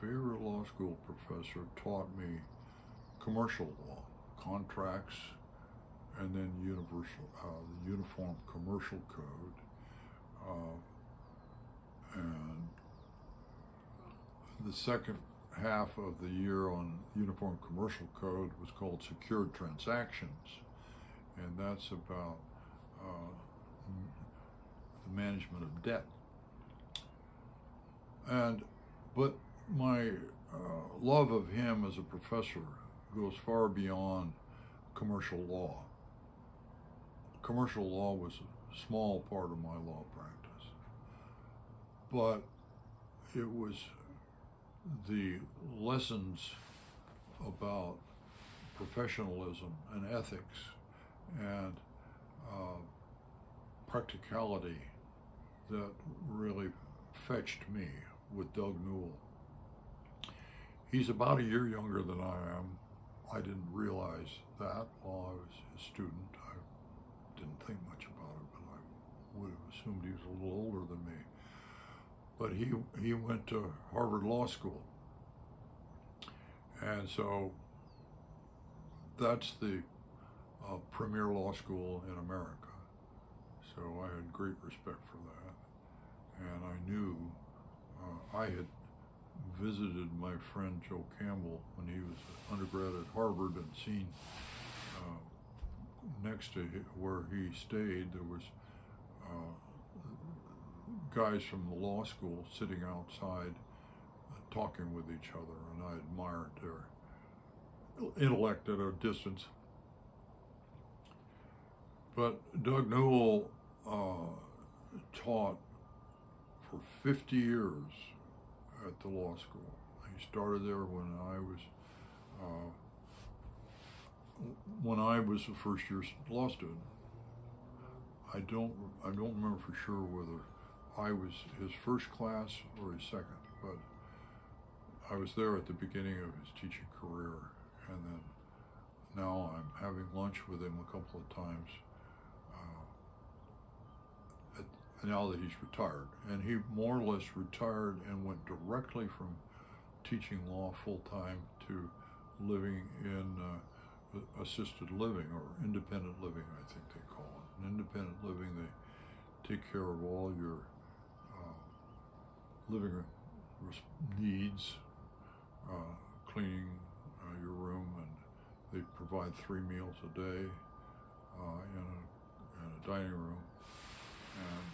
favorite law school professor taught me commercial law, contracts, and then the Uniform Commercial Code, and the second half of the year on Uniform Commercial Code was called Secured Transactions, and that's about the management of debt. But my love of him as a professor goes far beyond commercial law. Commercial law was a small part of my law practice, but it was the lessons about professionalism and ethics and practicality that really fetched me with Doug Newell. He's about a year younger than I am. I didn't realize that while I was a student. I didn't think much about it, but I would have assumed he was a little older than me. But he went to Harvard Law School. And so that's the premier law school in America. So I had great respect for that. And I knew I had visited my friend Joe Campbell when he was an undergrad at Harvard and seen next to where he stayed, there was guys from the law school sitting outside talking with each other, and I admired their intellect at a distance. But Doug Newell taught for 50 years at the law school. He started there when I was a first-year law student. I don't remember for sure whether I was his first class or his second, but I was there at the beginning of his teaching career, and then now I'm having lunch with him a couple of times. Now that he's retired, and he more or less retired and went directly from teaching law full-time to living in assisted living, or independent living, I think they call it. In independent living, they take care of all your living needs, cleaning your room, and they provide 3 meals a day in a dining room, and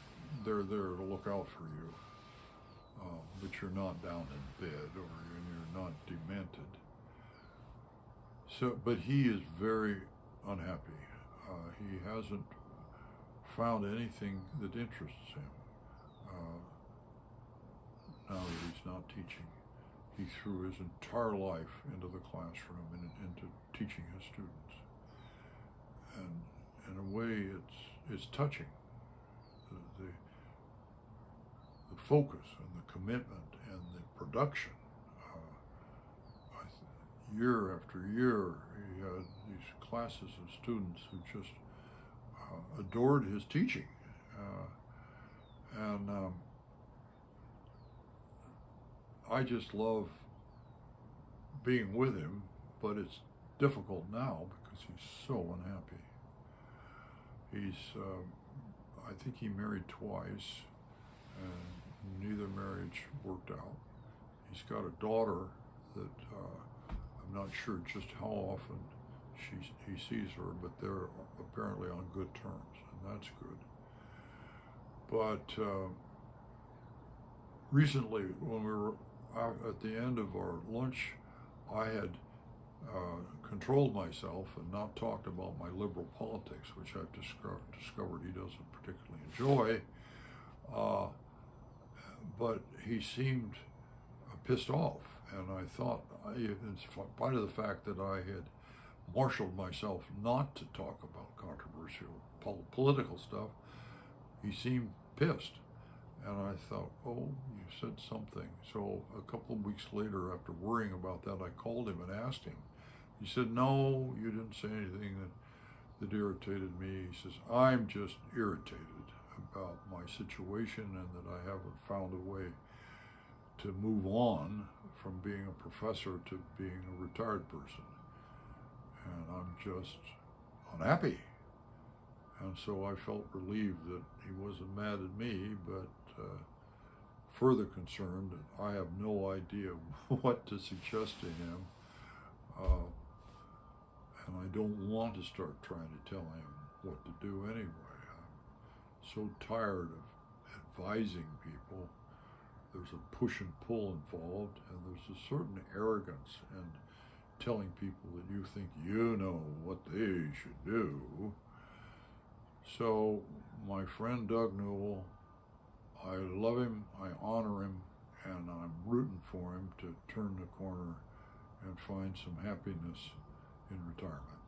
they're there to look out for you, but you're not down in bed and you're not demented. So, but he is very unhappy. He hasn't found anything that interests him. Now that he's not teaching, he threw his entire life into the classroom and into teaching his students. And in a way, it's touching. The focus and the commitment and the production. Year after year, he had these classes of students who just adored his teaching. I just love being with him, but it's difficult now because he's so unhappy. I think he married twice, and neither marriage worked out. He's got a daughter that I'm not sure just how often he sees her, but they're apparently on good terms, and that's good. But recently, when we were out at the end of our lunch, I had controlled myself and not talked about my liberal politics, which I've discovered he doesn't particularly enjoy. But he seemed pissed off, and I thought, in spite of the fact that I had marshaled myself not to talk about controversial political stuff, he seemed pissed. And I thought, oh, you said something. So a couple of weeks later, after worrying about that, I called him and asked him. He said, no, you didn't say anything that irritated me. He says, I'm just irritated about my situation and that I haven't found a way to move on from being a professor to being a retired person. And I'm just unhappy. And so I felt relieved that he wasn't mad at me, but further concerned that I have no idea what to suggest to him. And I don't want to start trying to tell him what to do anyway. I'm so tired of advising people. There's a push and pull involved, and there's a certain arrogance in telling people that you think you know what they should do. So my friend Doug Newell, I love him, I honor him, and I'm rooting for him to turn the corner and find some happiness in retirement.